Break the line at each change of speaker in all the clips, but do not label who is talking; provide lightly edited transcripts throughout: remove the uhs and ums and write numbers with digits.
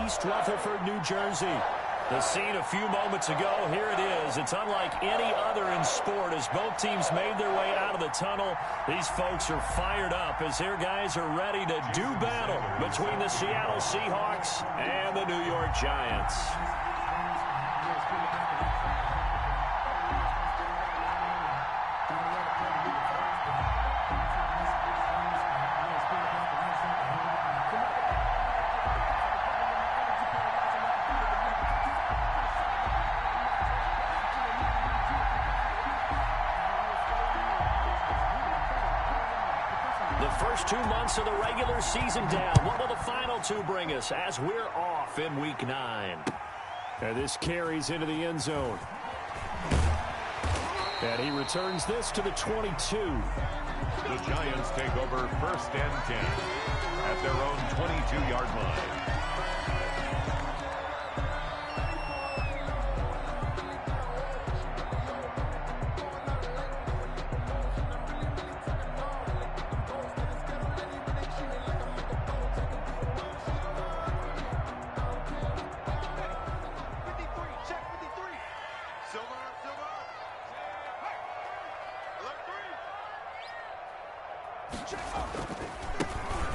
East Rutherford, New Jersey. The scene a few moments ago, here it is. It's unlike any other in sport as both teams made their way out of the tunnel. These folks are fired up as their guys are ready to do battle between the Seattle Seahawks and the New York Giants. First 2 months of the regular season down. What will the final two bring us as we're off in Week 9? And this carries into the end zone. And he returns this to the 22.
The Giants take over 1st and 10 at their own 22-yard line.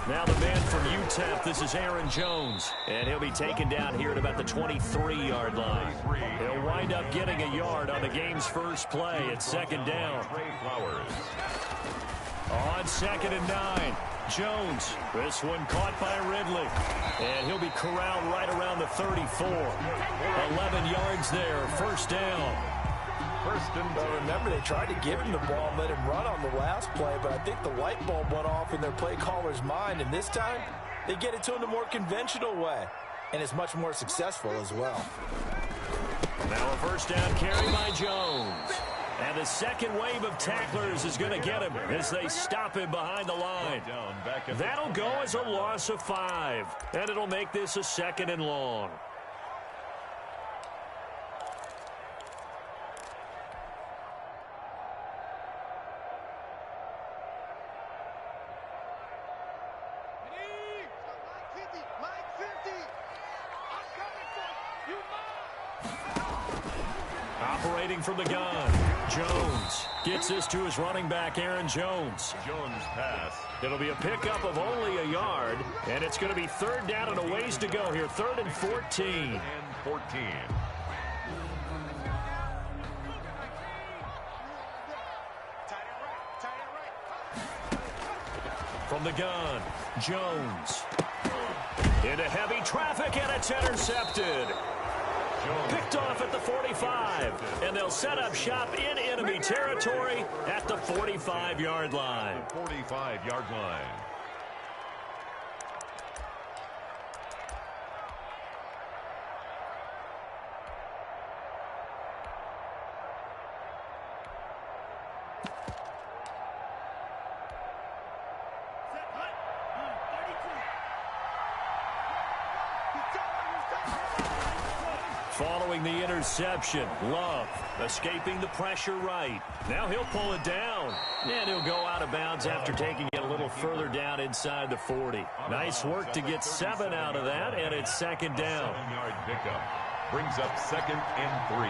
Now the man from UTEP, this is Aaron Jones, and he'll be taken down here at about the 23-yard line. He'll wind up getting a yard on the game's first play at 2nd down. On 2nd and 9, Jones, this one caught by Ridley, and he'll be corralled right around the 34. 11 yards there, 1st down.
Well, remember, they tried to give him the ball and let him run on the last play, but I think the light bulb went off in their play caller's mind, and this time they get it to him the more conventional way, and it's much more successful as well.
Now a 1st down carry by Jones. And the second wave of tacklers is going to get him as they stop him behind the line. That'll go as a loss of 5, and it'll make this a 2nd and long. Operating from the gun, Jones gets this to his running back, Aaron Jones.
Jones pass.
It'll be a pickup of only a yard, and it's going to be 3rd down and a ways to go here, 3rd and 14.
And 14.
From the gun, Jones. Into heavy traffic, and it's intercepted. Picked off at the 45, and they'll set up shop in enemy territory at the 45-yard line.
45-yard line.
Following the interception, Love escaping the pressure right. Now he'll pull it down, and he'll go out of bounds after taking it a little further down inside the 40. Nice work to get 7 out of that, and it's 2nd down.
7-yard pickup brings up 2nd and 3.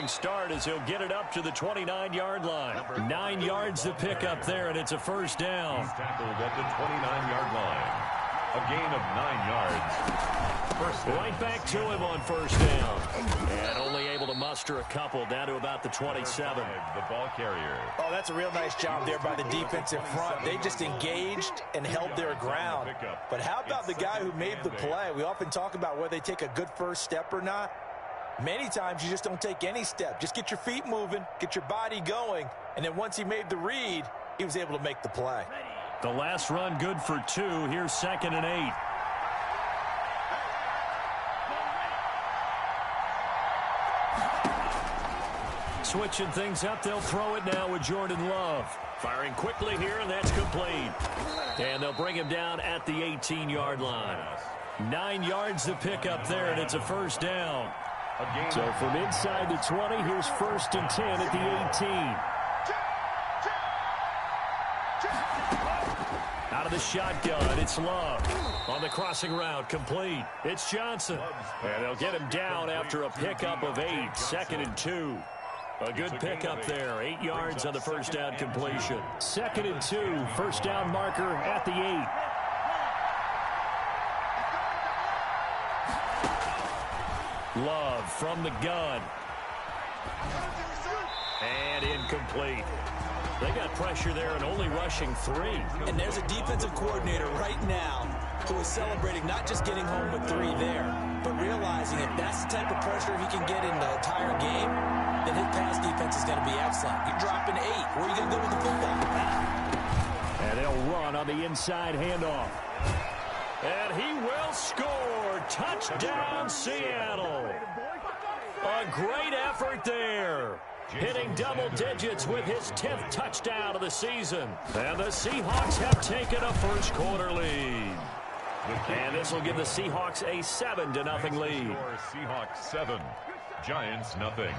Start as he'll get it up to the 29-yard line. 9 yards to pick up there, and it's a 1st down.
He's tackled at the 29-yard line. A gain of 9 yards.
Right back to him on 1st down. And only able to muster a couple down to about the 27.
The ball carrier.
Oh, that's a real nice job there by the defensive front. They just engaged and held their ground. But how about the guy who made the play? We often talk about whether they take a good first step or not. Many times you just don't take any step. Just get your feet moving, get your body going, and then once he made the read, he was able to make the play.
The last run good for 2. Here's 2nd and 8. Switching things up, they'll throw it now with Jordan Love. Firing quickly here, and that's complete. And they'll bring him down at the 18-yard line. 9 yards to pick up there, and it's a first down. So from inside the 20, here's 1st and 10 at the 18. Out of the shotgun, it's Love. On the crossing route, complete. It's Johnson. And they'll get him down after a pickup of 8, 2nd and 2. A good pickup there, 8 yards on the first down completion. 2nd and 2, first down marker at the 8. Love from the gun. And incomplete. They got pressure there and only rushing 3.
And there's a defensive coordinator right now who is celebrating not just getting home with 3 there, but realizing if that's the type of pressure he can get in the entire game, then his pass defense is going to be excellent. You're dropping 8. Where are you going to go with the football?
And they'll run on the inside handoff. And he will score. Touchdown, Seattle. A great effort there. Hitting double digits with his 10th touchdown of the season. And the Seahawks have taken a first quarter lead. And this will give the Seahawks a 7-0 lead.
Seahawks 7, Giants nothing.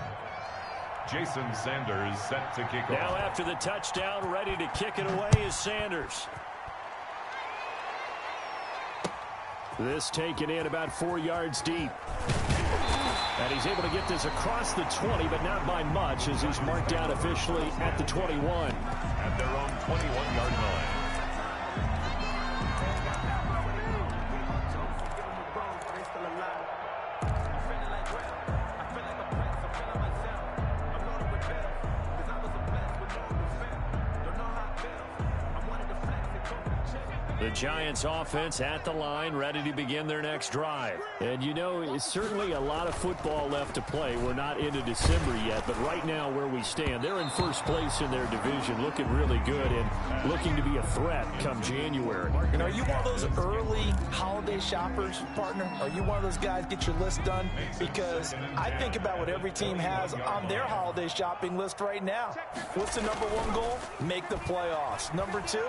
Jason Sanders set to kick off.
Now after the touchdown, ready to kick it away is Sanders. This taken in about 4 yards deep. And he's able to get this across the 20, but not by much, as he's marked down officially at the 21.
At their own 21-yard line.
The Giants offense at the line, ready to begin their next drive. And you know, it's certainly a lot of football left to play. We're not into December yet, but right now where we stand, they're in first place in their division, looking really good and looking to be a threat come January.
And are you one of those early holiday shoppers, partner? Are you one of those guys get your list done? Because I think about what every team has on their holiday shopping list right now. What's the #1 goal? Make the playoffs. #2,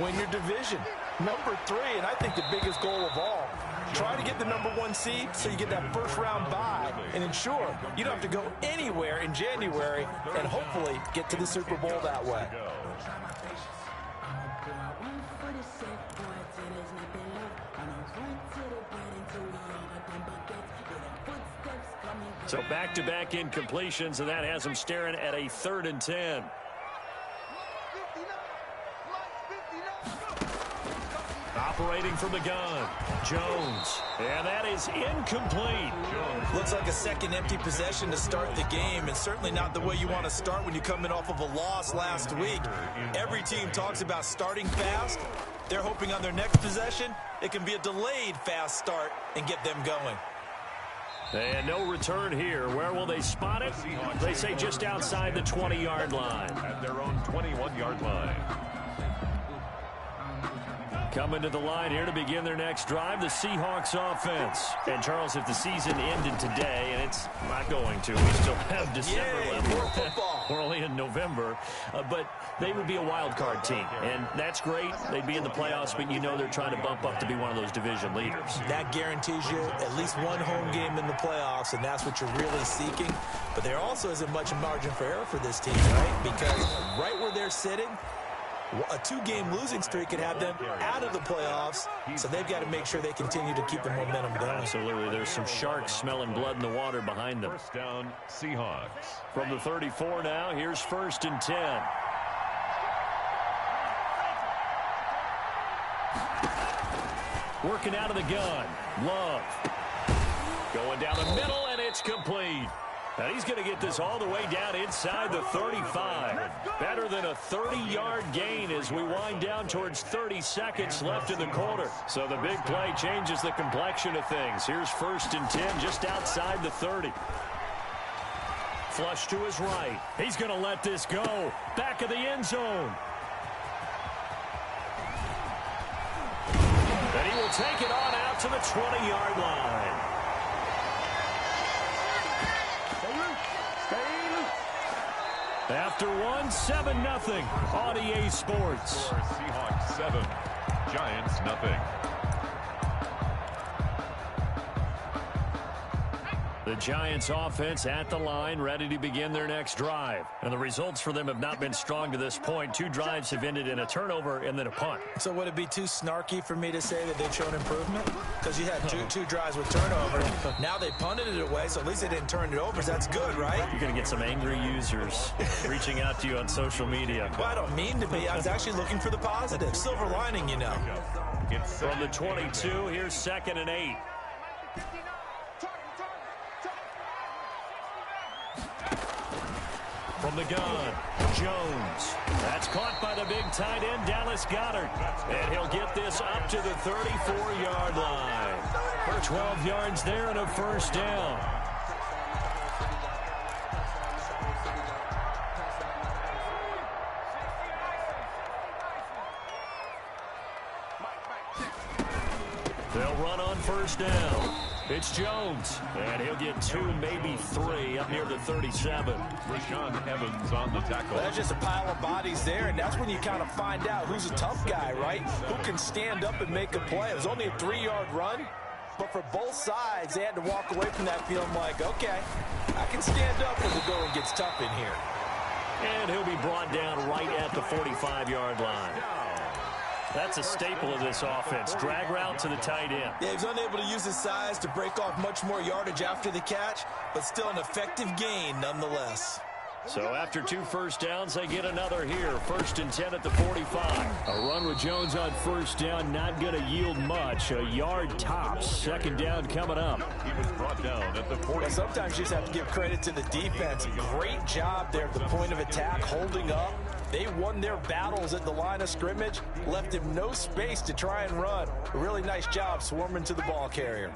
win your division. #3, and I think the biggest goal of all, try to get the #1 seed so you get that first round bye and ensure you don't have to go anywhere in January and hopefully get to the Super Bowl that way.
So back-to-back incompletions, and that has them staring at a 3rd and 10. Operating from the gun, Jones. And that is incomplete.
Looks like a second empty possession to start the game, and certainly not the way you want to start when you're coming off of a loss last week. Every team talks about starting fast. They're hoping on their next possession, it can be a delayed fast start and get them going.
And no return here. Where will they spot it? They say just outside the 20-yard line.
At their own 21-yard line.
Coming to the line here to begin their next drive, the Seahawks offense. And, Charles, if the season ended today, and it's not going to, we still have December left.
More football.
We're only in November. But they would be a wild card team, and that's great. They'd be in the playoffs, but you know they're trying to bump up to be one of those division leaders.
That guarantees you at least one home game in the playoffs, and that's what you're really seeking. But there also isn't much margin for error for this team, right? Because right where they're sitting, a 2-game losing streak could have them out of the playoffs, so they've got to make sure they continue to keep the momentum going.
Absolutely. There's some sharks smelling blood in the water behind them.
First down, Seahawks.
From the 34 now, here's 1st and 10. Working out of the gun. Love. Going down the middle, and it's complete. And he's going to get this all the way down inside the 35. Better than a 30-yard gain as we wind down towards 30 seconds left in the quarter. So the big play changes the complexion of things. Here's 1st and 10 just outside the 30. Flush to his right. He's going to let this go. Back of the end zone. And he will take it on out to the 20-yard line. After one, 7-0 on EA Sports.
Seahawks 7, Giants nothing.
The Giants offense at the line, ready to begin their next drive. And the results for them have not been strong to this point. 2 drives have ended in a turnover and then a punt.
So would it be too snarky for me to say that they've shown improvement? Because you had two drives with turnover. Now they punted it away, so at least they didn't turn it over. So that's good, right?
You're going to get some angry users reaching out to you on social media.
Well, I don't mean to be. I was actually looking for the positive. Silver lining, you know.
From the 22, here's 2nd and 8. From the gun, Jones. That's caught by the big tight end, Dallas Goedert. And he'll get this up to the 34-yard line. For 12 yards there and a first down. They'll run on first down. It's Jones, and he'll get 2, maybe 3, up near the 37.
Rashaan Evans on the tackle.
Well, that's just a pile of bodies there, and that's when you kind of find out who's a tough guy, right? Who can stand up and make a play. It was only a 3-yard run, but for both sides, they had to walk away from that feeling like, okay, I can stand up when the going gets tough in here.
And he'll be brought down right at the 45-yard line. That's a staple of this offense. Drag route to the tight end.
Yeah, he was unable to use his size to break off much more yardage after the catch, but still an effective gain nonetheless.
So after 2 first downs, they get another here. 1st and 10 at the 45. A run with Jones on first down, not going to yield much. A yard tops. 2nd down coming up.
He was brought down at the 40.
Yeah, sometimes you just have to give credit to the defense. Great job there at the point of attack, holding up. They won their battles at the line of scrimmage, left him no space to try and run. A really nice job swarming to the ball carrier.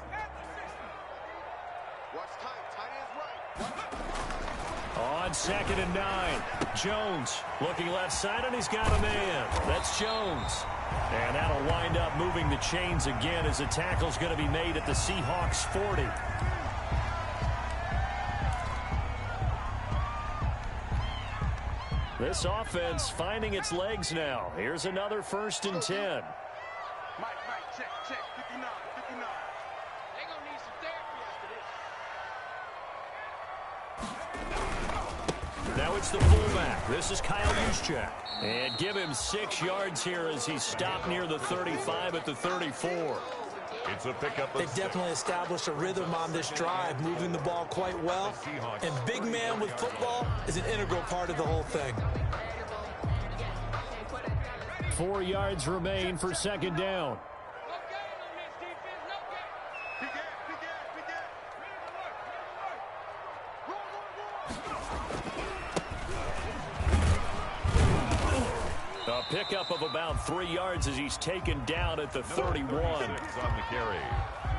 On 2nd and 9, Jones looking left side, and he's got a man. That's Jones. And that'll wind up moving the chains again as the tackle's going to be made at the Seahawks 40. This offense finding its legs now. Here's another 1st and 10.
Mike, check, 59, 59. They're going to need some therapy after this.
Now it's the fullback. This is Kyle Juszczyk. And give him 6 yards here as he stopped near the 35 at the 34.
It's a pickup.
They've definitely established a rhythm on this drive, moving the ball quite well. And big man with football is an integral part of the whole thing.
4 yards remain for 2nd down. A pickup of about 3 yards as he's taken down at the 31.
On the carry.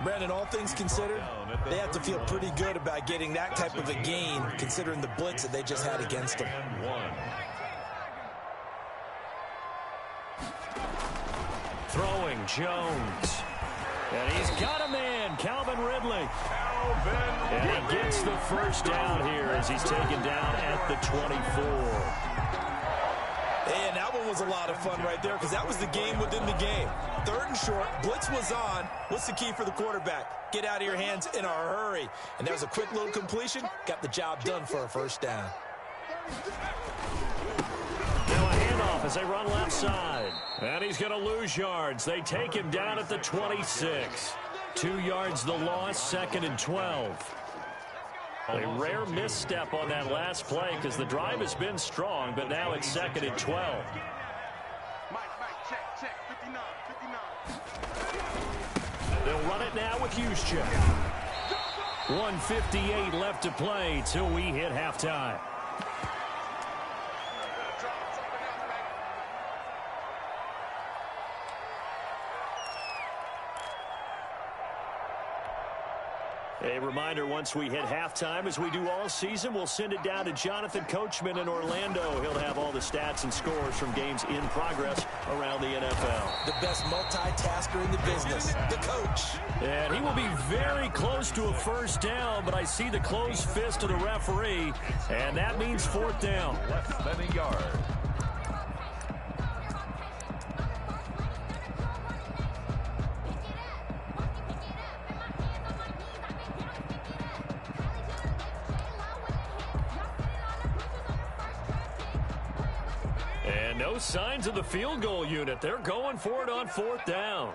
Brandon, all things considered, they have to feel pretty good about getting that type of a gain, considering the blitz that they just had against them.
And 1.
Throwing Jones. And he's got a man, Calvin Ridley. And he gets the first down here as he's taken down at the 24.
And that one was a lot of fun right there because that was the game within the game. 3rd and short, blitz was on. What's the key for the quarterback? Get out of your hands in a hurry. And that was a quick little completion. Got the job done for a first down.
Now a handoff as they run left side. And he's going to lose yards. They take him down at the 26. 2 yards the loss, 2nd and 12. A rare misstep on that last play because the drive has been strong, but now it's 2nd and 12.
Mike, check, 59, 59.
They'll run it now with Juszczyk. 1:58 left to play till we hit halftime. A reminder, once we hit halftime, as we do all season, we'll send it down to Jonathan Coachman in Orlando. He'll have all the stats and scores from games in progress around the NFL.
The best multitasker in the business, the coach.
And he will be very close to a first down, but I see the closed fist of the referee, and that means 4th down.
Less than a yard.
And no signs of the field goal unit. They're going for it on 4th down.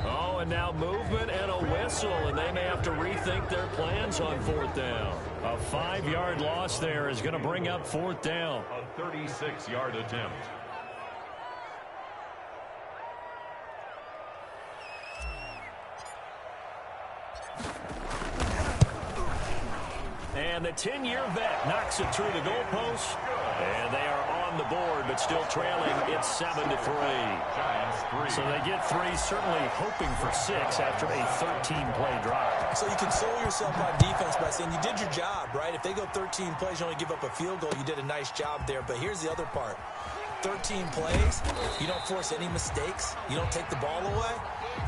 Oh, and now movement and a whistle, and they may have to rethink their plans on 4th down. A 5-yard loss there is going to bring up 4th down.
A 36-yard attempt.
And the 10-year vet knocks it through the goalpost. And they are on the board, but still trailing. It's 7-3. So they get 3, certainly hoping for 6 after a 13-play drive.
So you console yourself on defense by saying you did your job, right? If they go 13 plays, you only give up a field goal, you did a nice job there. But here's the other part. 13 plays, you don't force any mistakes, you don't take the ball away.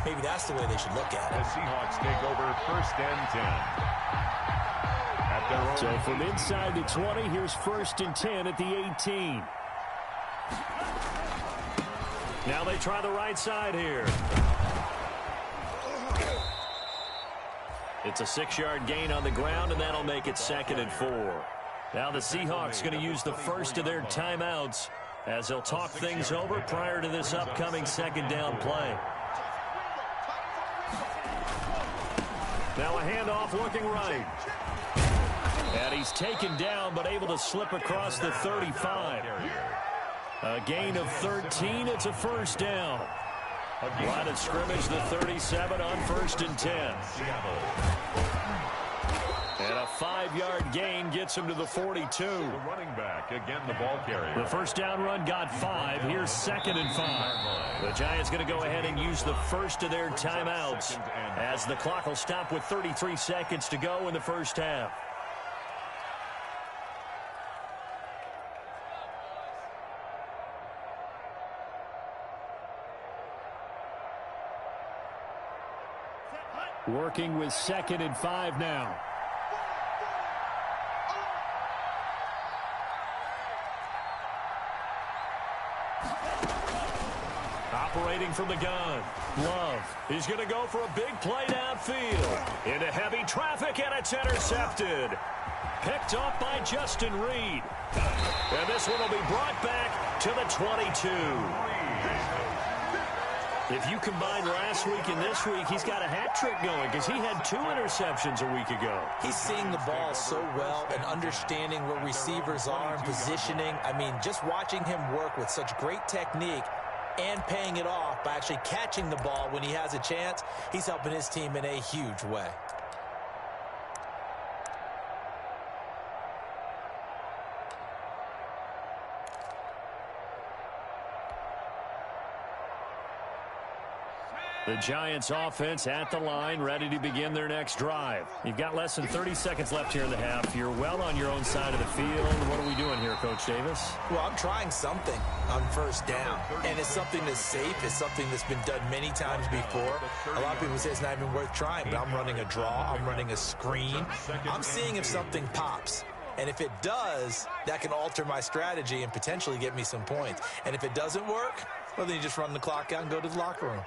Maybe that's the way they should look at it.
The Seahawks take over 1st and 10.
So from inside the 20, here's 1st and 10 at the 18. Now they try the right side here. It's a 6-yard gain on the ground, and that'll make it 2nd and 4. Now the Seahawks going to use the first of their timeouts as they'll talk things over prior to this upcoming 2nd down play. Now a handoff looking right. And he's taken down, but able to slip across the 35. A gain of 13. It's a 1st down. Line of scrimmage, the 37 on 1st and 10. And a 5-yard gain gets him to the 42.
The running back, again the ball carrier.
The 1st down run got 5. Here's 2nd and 5. The Giants going to go ahead and use the first of their timeouts as the clock will stop with 33 seconds to go in the 1st half. Working with 2nd and 5 now. Operating from the gun. Love. He's going to go for a big play downfield. Into heavy traffic, and it's intercepted. Picked off by Justin Reed. And this one will be brought back to the 22. If you combine last week and this week, he's got a hat trick going because he had 2 interceptions a week ago.
He's seeing the ball so well and understanding where receivers are and positioning. I mean, just watching him work with such great technique and paying it off by actually catching the ball when he has a chance, he's helping his team in a huge way.
The Giants offense at the line, ready to begin their next drive. You've got less than 30 seconds left here in the half. You're well on your own side of the field. What are we doing here, Coach Davis?
Well, I'm trying something on 1st down, and it's something that's safe. It's something that's been done many times before. A lot of people say it's not even worth trying, but I'm running a draw. I'm running a screen. I'm seeing if something pops. And if it does, that can alter my strategy and potentially get me some points. And if it doesn't work, well, then you just run the clock out and go to the locker room.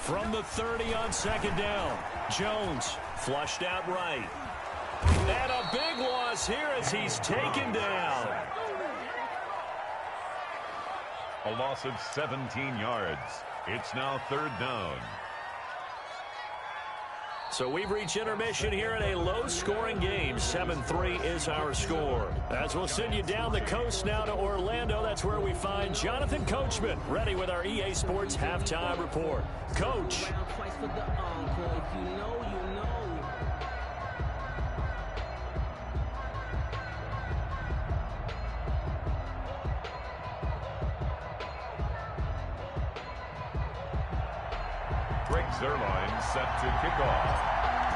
From the 30 on 2nd down, Jones flushed out right. And a big loss here as he's taken down.
A loss of 17 yards. It's now 3rd down.
So we've reached intermission here in a low-scoring game. 7-3 is our score. As we'll send you down the coast now to Orlando, that's where we find Jonathan Coachman, ready with our EA Sports Halftime Report. Coach.
Zerline set to kick off.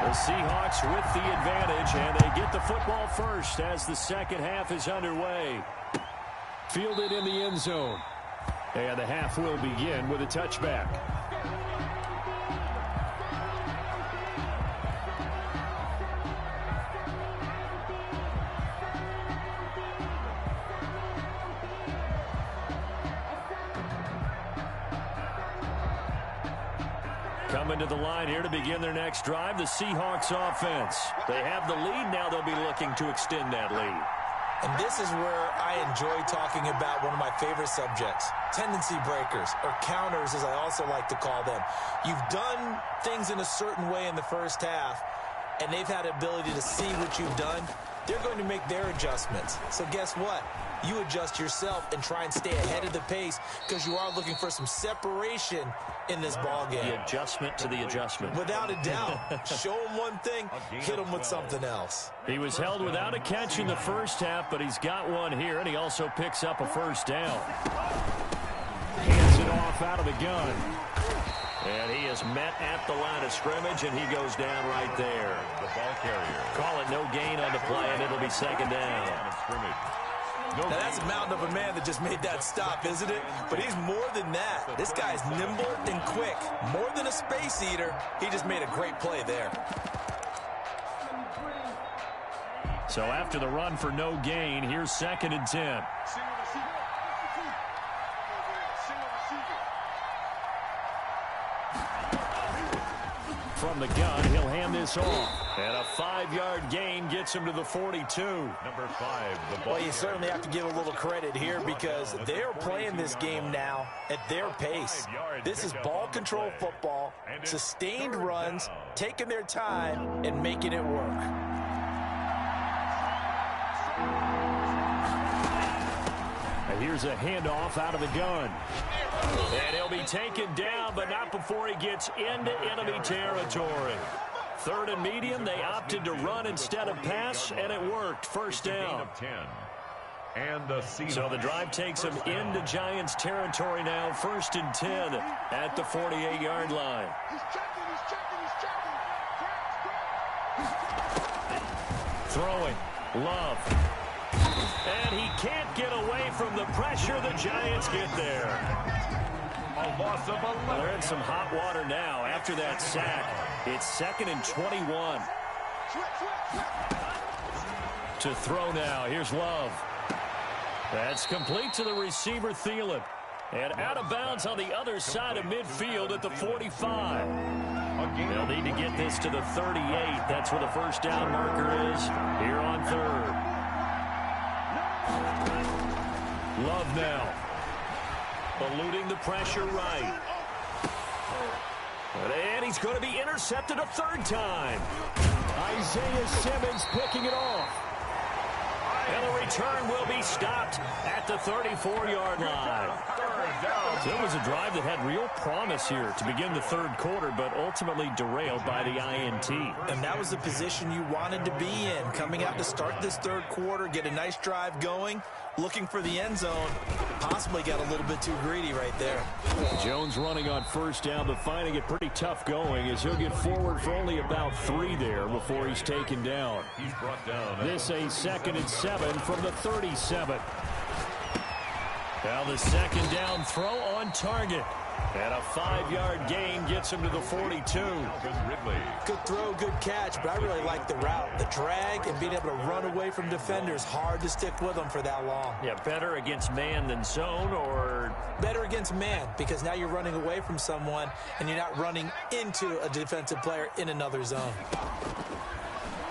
The Seahawks with the advantage, and they get the football first as the 2nd half is underway. Fielded in the end zone. And the half will begin with a touchback. Coming to the line here to begin their next drive, the Seahawks offense. They have the lead. Now they'll be looking to extend that lead.
And this is where I enjoy talking about one of my favorite subjects, tendency breakers, or counters as I also like to call them. You've done things in a certain way in the first half, and they've had the ability to see what you've done. They're going to make their adjustments. So guess what? You adjust yourself and try and stay ahead of the pace because you are looking for some separation in this ball game.
The adjustment to the adjustment.
Without a doubt. Show him one thing, hit him with something else.
He was held without a catch in the first half, but he's got one here, and he also picks up a first down. Hands it off out of the gun. And he is met at the line of scrimmage, and he goes down right there.
The ball carrier.
Call it no gain on the play, and it'll be second down.
Now that's a mountain of a man that just made that stop, isn't it? But he's more than that. This guy's nimble and quick. More than a space eater, he just made a great play there.
So after the run for no gain, here's 2nd and 10. From the gun, he'll hand this off. And a 5-yard gain gets him to the 42.
Number 5, the ball.
Well, you certainly have to give a little credit here because they're playing this game now at their pace. This is ball control football, sustained runs, taking their time, and making it work.
And here's a handoff out of the gun. And he'll be taken down, but not before he gets into enemy territory. 3rd and medium, they opted to run instead of pass, and it worked. First down. So the drive takes him into Giants territory now. 1st and 10 at the 48-yard line. Throwing. Love. And he can't get away from the pressure. The Giants get there. They're in some hot water now after that sack. It's 2nd and 21. To throw now. Here's Love. That's complete to the receiver, Thielen. And out of bounds on the other side of midfield at the 45. They'll need to get this to the 38. That's where the first down marker is here on 3rd. Love now. Eluding the pressure right. And he's going to be intercepted a 3rd time. Isaiah Simmons picking it off. And the return will be stopped at the 34-yard line. So it was a drive that had real promise here to begin the 3rd quarter, but ultimately derailed by the INT.
And that was the position you wanted to be in. Coming out to start this 3rd quarter, get a nice drive going, looking for the end zone. Possibly got a little bit too greedy right there.
Jones running on first down, but finding it pretty tough going as he'll get forward for only about 3 there before he's taken down.
He's brought down.
This a 2nd and 7 from the 37. Now the 2nd down throw on target. And a 5-yard gain gets him to the 42.
Good throw, good catch, but I really like the route. The drag and being able to run away from defenders. Hard to stick with them for that long.
Yeah, better against man than zone, or?
Better against man, because now you're running away from someone and you're not running into a defensive player in another zone.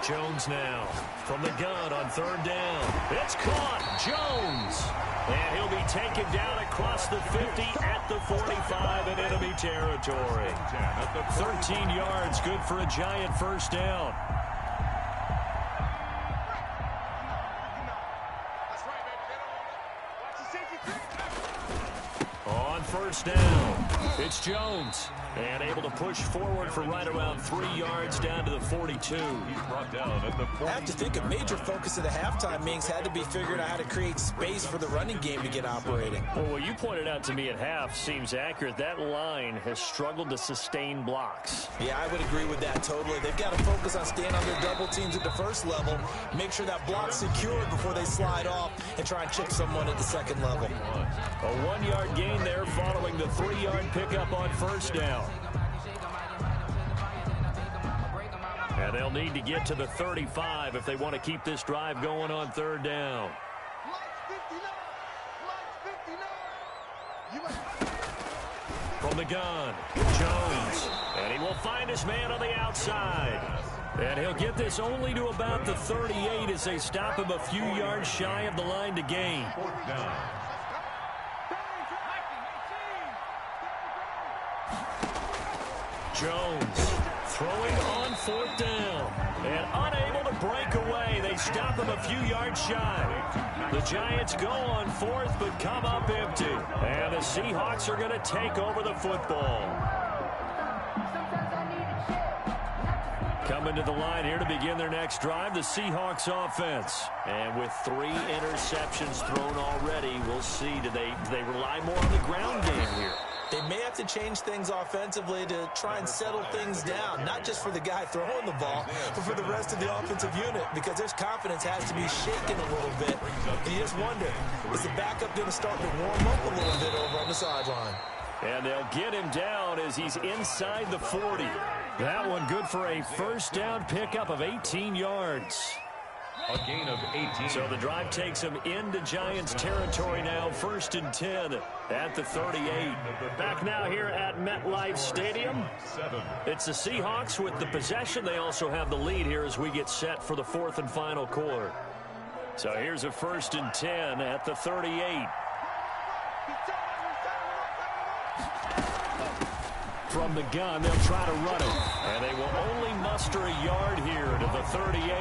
Jones now from the gun on 3rd down. It's caught. Jones. And he'll be taken down across the 50 at the 45 in enemy territory. 13 yards, good for a Giant first down. On first down, it's Jones. And able to push forward for right around 3 yards down to the 42.
I have to think a major focus of the halftime meetings had to be figuring out how to create space for the running game to get operating.
Well, what you pointed out to me at half seems accurate. That line has struggled to sustain blocks.
Yeah, I would agree with that totally. They've got to focus on staying on their double teams at the first level, make sure that block's secured before they slide off, and try and chip someone at the second level.
A 1-yard gain there following the 3-yard pickup on first down. And they'll need to get to the 35 if they want to keep this drive going on 3rd down. From the gun, Jones. And he will find his man on the outside. And he'll get this only to about the 38 as they stop him a few yards shy of the line to gain.
Fourth down.
Jones throwing on fourth down. And unable to break away. They stop him a few yards shy. The Giants go on fourth but come up empty. And the Seahawks are going to take over the football. Coming to the line here to begin their next drive, the Seahawks offense. And with 3 interceptions thrown already, we'll see. Do they rely more on the ground game here?
They may have to change things offensively to try and settle things down, not just for the guy throwing the ball, but for the rest of the offensive unit, because their confidence has to be shaken a little bit. And you just wonder, is the backup going to start to warm up a little bit over on the sideline?
And they'll get him down as he's inside the 40. That one good for a first down pickup of 18 yards.
A gain of 18.
So the drive takes him into Giants territory now, 1st and 10 at the 38. Back now here at MetLife Stadium. It's the Seahawks with the possession. They also have the lead here as we get set for the 4th and final quarter. So here's a 1st and 10 at the 38. From the gun, they'll try to run it. And they will only muster a yard here to the 38.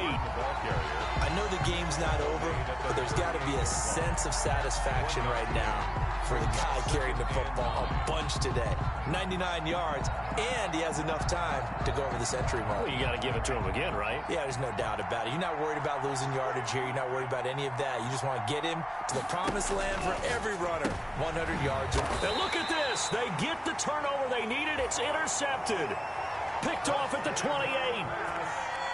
I know the game's not over, but there's got to be a sense of satisfaction right now for the guy carrying the football a bunch today. 99 yards, and he has enough time to go over the century mark.
Well, you got to give it to him again, right?
Yeah, there's no doubt about it. You're not worried about losing yardage here. You're not worried about any of that. You just want to get him to the promised land for every runner. 100 yards.
Now look at this. They get the turnover they needed. It's intercepted. Picked off at the 28.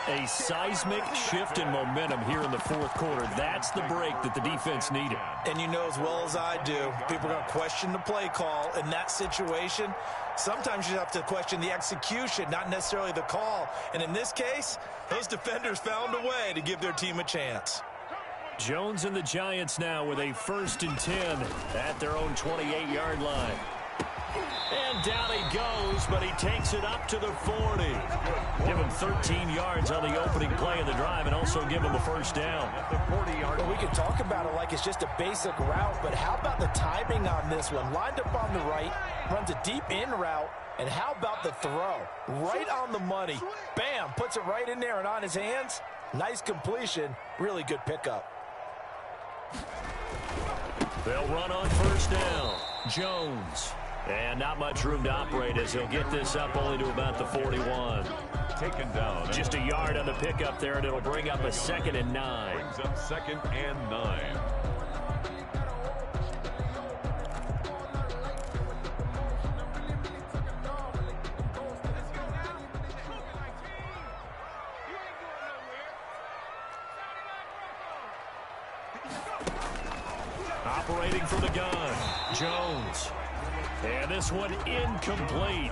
A seismic shift in momentum here in the 4th quarter. That's the break that the defense needed.
And you know as well as I do, people are going to question the play call in that situation. Sometimes you have to question the execution, not necessarily the call. And in this case, those defenders found a way to give their team a chance.
Jones and the Giants now with a 1st and 10 at their own 28-yard line. And down he goes, but he takes it up to the 40. Give him 13 yards on the opening play of the drive and also give him a first down.
Well, we can talk about it like it's just a basic route, but how about the timing on this one? Lined up on the right, runs a deep in route, and how about the throw? Right on the money. Bam, puts it right in there and on his hands. Nice completion, really good pickup.
They'll run on first down. Jones. And not much room to operate as he'll get this up only to about the 41.
Taken down.
Just a yard on the pickup there, and it'll bring up a 2nd and 9.
Brings up 2nd and 9.
Operating from the gun, Jones. And this one incomplete.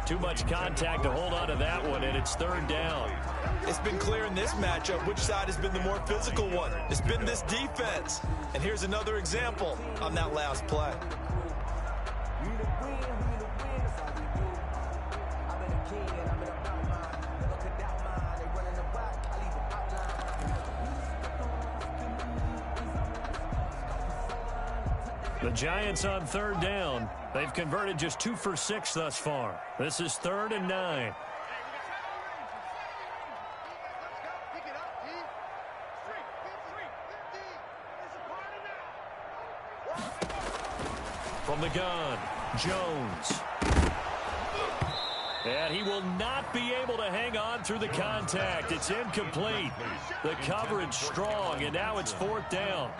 Too much contact to hold on to that one, and it's 3rd down.
It's been clear in this matchup which side has been the more physical one. It's been this defense. And here's another example on that last play.
The Giants on 3rd down. They've converted just 2 for 6 thus far. This is 3rd and 9. From the gun, Jones. And he will not be able to hang on through the contact. It's incomplete. The coverage strong, and now it's 4th down.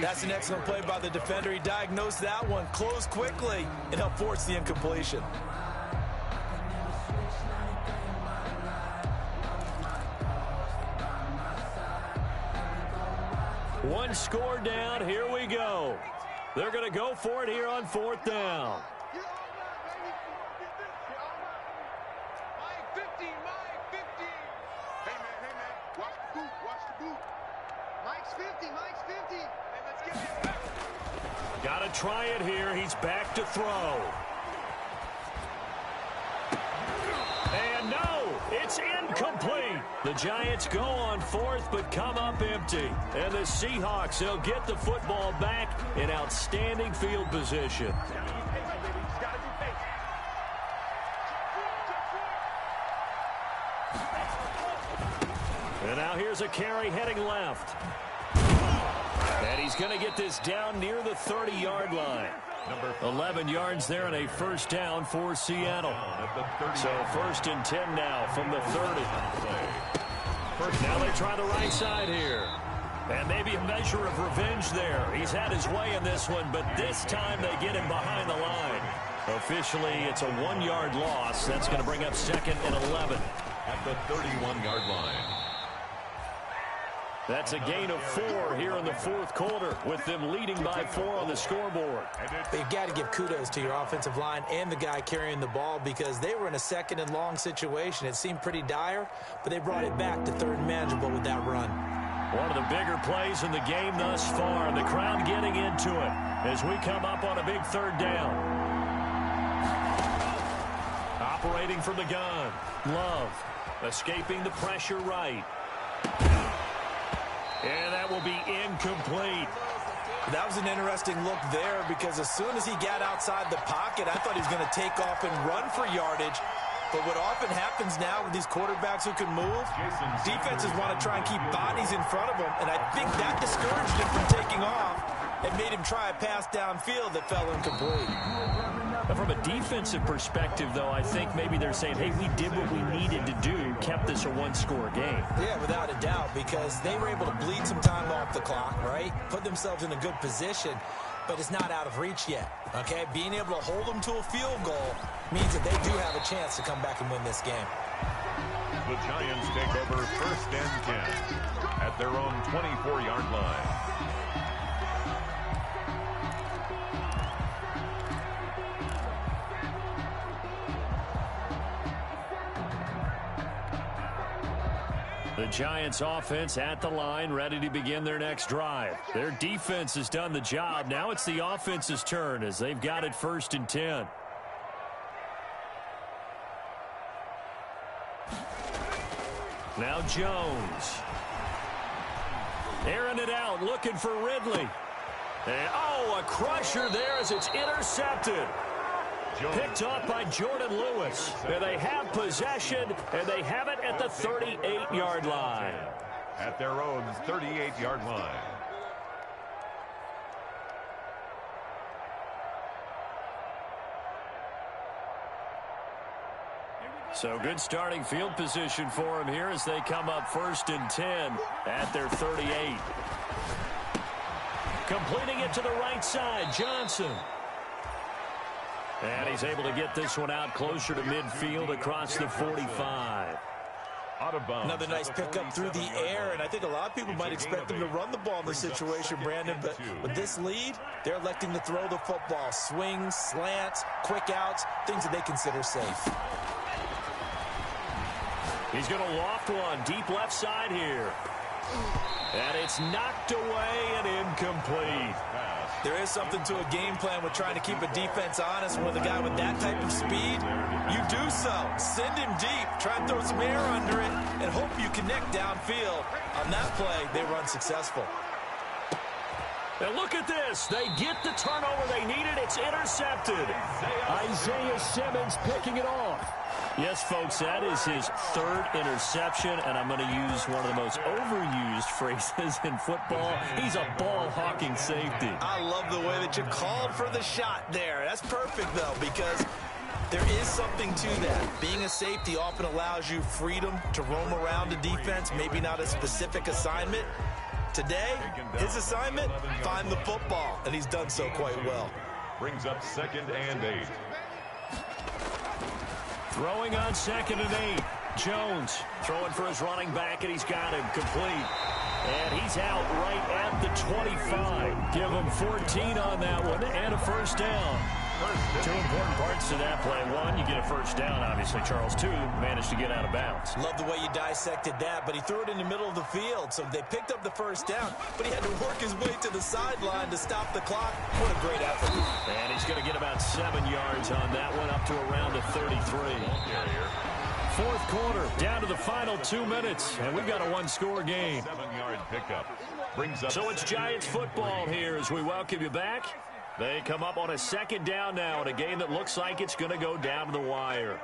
That's an excellent play by the defender. He diagnosed that one, closed quickly, and helped force the incompletion.
One score down. Here we go. They're going to go for it here on 4th down. Got to try it here. He's back to throw. And no, it's incomplete. The Giants go on fourth but come up empty. And the Seahawks, they'll get the football back in outstanding field position. And now here's a carry heading left. And he's going to get this down near the 30-yard line. 11 yards there and a first down for Seattle. So first and 10 now from the 30. Now they try the right side here. And maybe a measure of revenge there. He's had his way in this one, but this time they get him behind the line. Officially, it's a 1-yard loss. That's going to bring up second and 11.
At the 31-yard line.
That's a gain of 4 here in the fourth quarter, with them leading by 4 on the scoreboard.
They've got to give kudos to your offensive line and the guy carrying the ball because they were in a second and long situation. It seemed pretty dire, but they brought it back to third and manageable with that run.
One of the bigger plays in the game thus far, and the crowd getting into it as we come up on a big third down. Operating from the gun, Love escaping the pressure right. And that will be incomplete.
That was an interesting look there because as soon as he got outside the pocket, I thought he was going to take off and run for yardage. But what often happens now with these quarterbacks who can move, defenses want to try and keep bodies in front of them, and I think that discouraged him from taking off and made him try a pass downfield that fell incomplete.
From a defensive perspective, though, I think maybe they're saying, hey, we did what we needed to do, kept this a one-score game.
Yeah, without a doubt, because they were able to bleed some time off the clock, right? Put themselves in a good position, but it's not out of reach yet, okay? Being able to hold them to a field goal means that they do have a chance to come back and win this game.
The Giants take over first and 10 at their own 24-yard line.
The Giants offense at the line, ready to begin their next drive. Their defense has done the job. Now it's the offense's turn as they've got it first and 10. Now Jones. Airing it out, looking for Ridley. And, a crusher there as it's intercepted. Picked off by Jordan Lewis. And they have possession, and they have it at the 38-yard line.
At their own 38-yard line.
So good starting field position for them here as they come up first and 10 at their 38. Completing it to the right side, Johnson. And he's able to get this one out closer to midfield across the 45.
Another nice pickup through the air, and I think a lot of people might expect them to run the ball in this situation, Brandon, but with this lead, they're electing to throw the football. Swings, slants, quick outs, things that they consider safe.
He's going to loft one deep left side here. And it's knocked away and incomplete.
There is something to a game plan with trying to keep a defense honest. With a guy with that type of speed, you do so. Send him deep, try and throw some air under it, and hope you connect downfield. On that play, they run successful.
And look at this. They get the turnover they needed. It's intercepted. Isaiah Simmons picking it off. Yes, folks, that is his third interception, and I'm going to use one of the most overused phrases in football. He's a ball-hawking safety.
I love the way that you called for the shot there. That's perfect, though, because there is something to that. Being a safety often allows you freedom to roam around the defense, maybe not a specific assignment. Today, his assignment, find the football, and he's done so quite well.
Brings up second and 8.
Throwing on second and 8. Jones throwing for his running back, and he's got him complete. And he's out right at the 25. Give him 14 on that one and a first down. Two important parts to that play. One, you get a first down, obviously, Charles. Two, managed to get out of bounds.
Love the way you dissected that, but he threw it in the middle of the field. So they picked up the first down, but he had to work his way to the sideline to stop the clock. What a great effort.
And he's going to get about 7 yards on that one, up to around the 33. Fourth quarter, down to the final 2 minutes, and we've got a one-score game.
7-yard pickup. Brings up
So it's Giants football here as we welcome you back. They come up on a second down now in a game that looks like it's going to go down to the wire.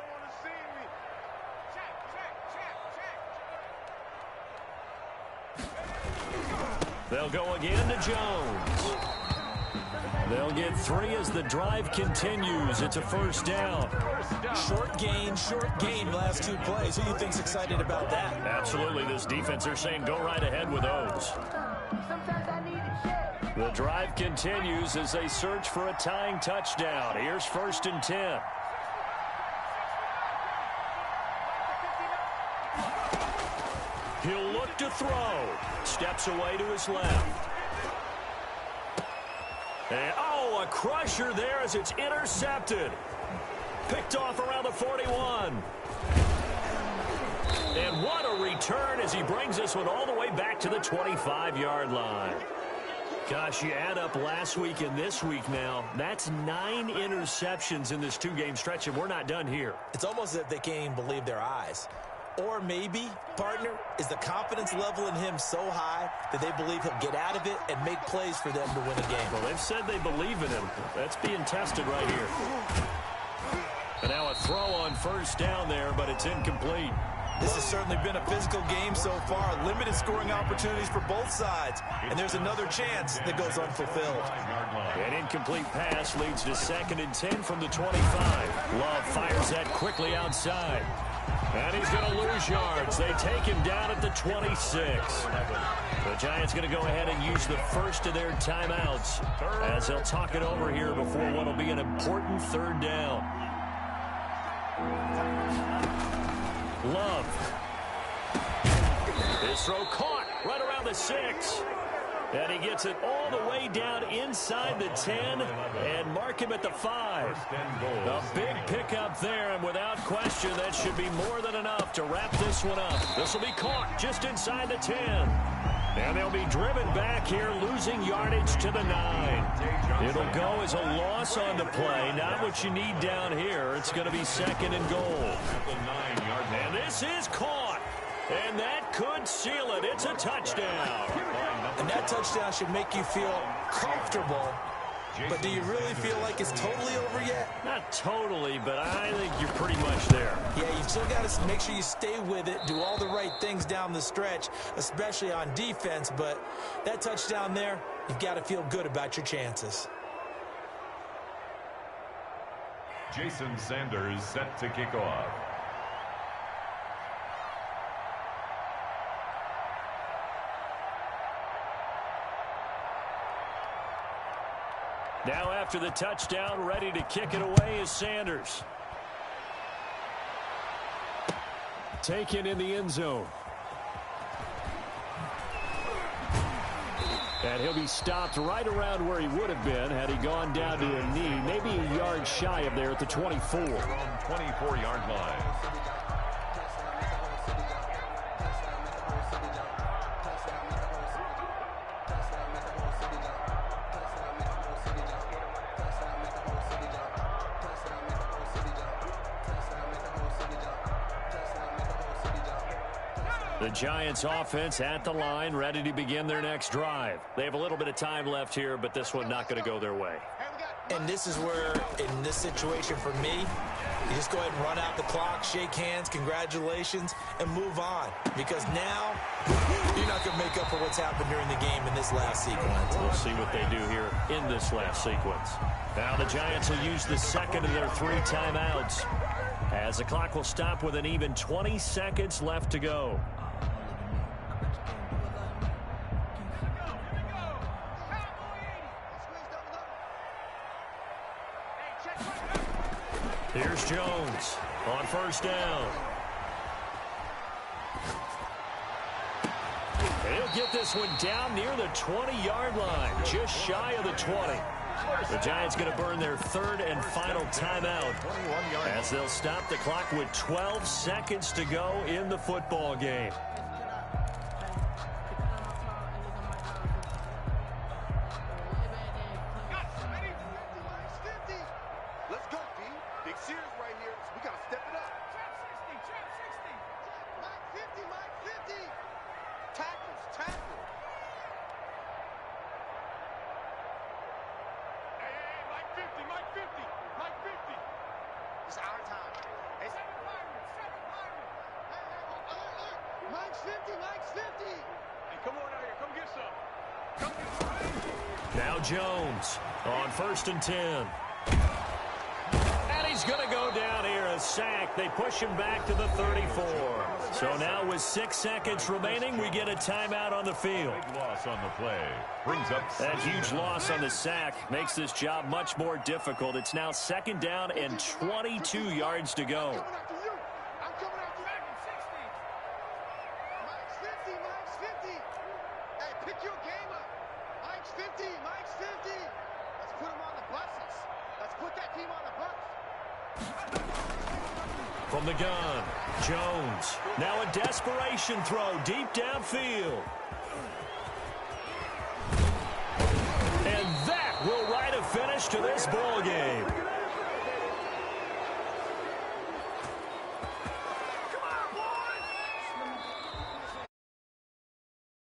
They'll go again to Jones. They'll get 3 as the drive continues. It's a first down.
Short gain last 2 plays. Who do you think's excited about that?
Absolutely. This defense, they're saying go right ahead with those. The drive continues as they search for a tying touchdown. Here's 1st and 10. He'll look to throw. Steps away to his left. And, a crusher there as it's intercepted. Picked off around the 41. And what a return as he brings this one all the way back to the 25-yard line. Gosh, you add up last week and this week now, that's 9 interceptions in this 2-game stretch, and we're not done here.
It's almost as if they can't even believe their eyes. Or maybe, partner, is the confidence level in him so high that they believe he'll get out of it and make plays for them to win a game.
Well, they've said they believe in him. That's being tested right here. And now a throw on first down there, but it's incomplete.
This has certainly been a physical game so far. Limited scoring opportunities for both sides. And there's another chance that goes unfulfilled.
An incomplete pass leads to 2nd and 10 from the 25. Love fires that quickly outside. And he's going to lose yards. They take him down at the 26. The Giants going to go ahead and use the first of their timeouts as they'll talk it over here before what will be an important 3rd down. Love. His throw caught right around the 6. And he gets it all the way down inside the 10 and mark him at the 5. A big pickup there, and without question, that should be more than enough to wrap this one up. This will be caught just inside the 10. And they'll be driven back here, losing yardage to the 9. It'll go as a loss on the play. Not what you need down here. It's going to be 2nd and goal. And this is caught. And that could seal it. It's a touchdown.
And that touchdown should make you feel comfortable. But do you really feel like it's totally over yet?
Not totally, but I think you're pretty much there.
Yeah, you've still got to make sure you stay with it, do all the right things down the stretch, especially on defense. But that touchdown there, you've got to feel good about your chances.
Jason Sanders set to kick off.
Now after the touchdown, ready to kick it away is Sanders. Taken in the end zone. And he'll be stopped right around where he would have been had he gone down to a knee, maybe a yard shy of there at the 24.
Around 24-yard line.
The Giants offense at the line, ready to begin their next drive. They have a little bit of time left here, but this one not going to go their way.
And this is where, in this situation for me, you just go ahead and run out the clock, shake hands, congratulations, and move on. Because now, you're not going to make up for what's happened during the game in this last sequence.
We'll see what they do here in this last sequence. Now the Giants will use the 2nd of their 3 timeouts, as the clock will stop with an even 20 seconds left to go. Here's Jones on first down. He'll get this one down near the 20-yard line, just shy of the 20. The Giants going to burn their third and final timeout as they'll stop the clock with 12 seconds to go in the football game.
Let's go, B. Big series right here. We got to step it up. Trap 60. Mike 50. Tackles. Hey, Mike 50. It's our time. Hey, seven Pirates. Hey, Mike's 50. Hey, come on out here. Come get some.
Now Jones on 1st and 10. And he's going to go down here, a sack. They push him back to the 34. So now with 6 seconds remaining, we get a timeout on the field.
Big loss on the play. Brings up
That huge loss on the sack makes this job much more difficult. It's now 2nd down and 22 yards to go.
I'm coming after you. 60. Mike's 50. Hey, pick your game up. Mike's 50. Let's put him on the buses. Let's put that team on the bus.
From the gun, Jones. Now a desperation throw deep downfield. And that will write a finish to this ball game.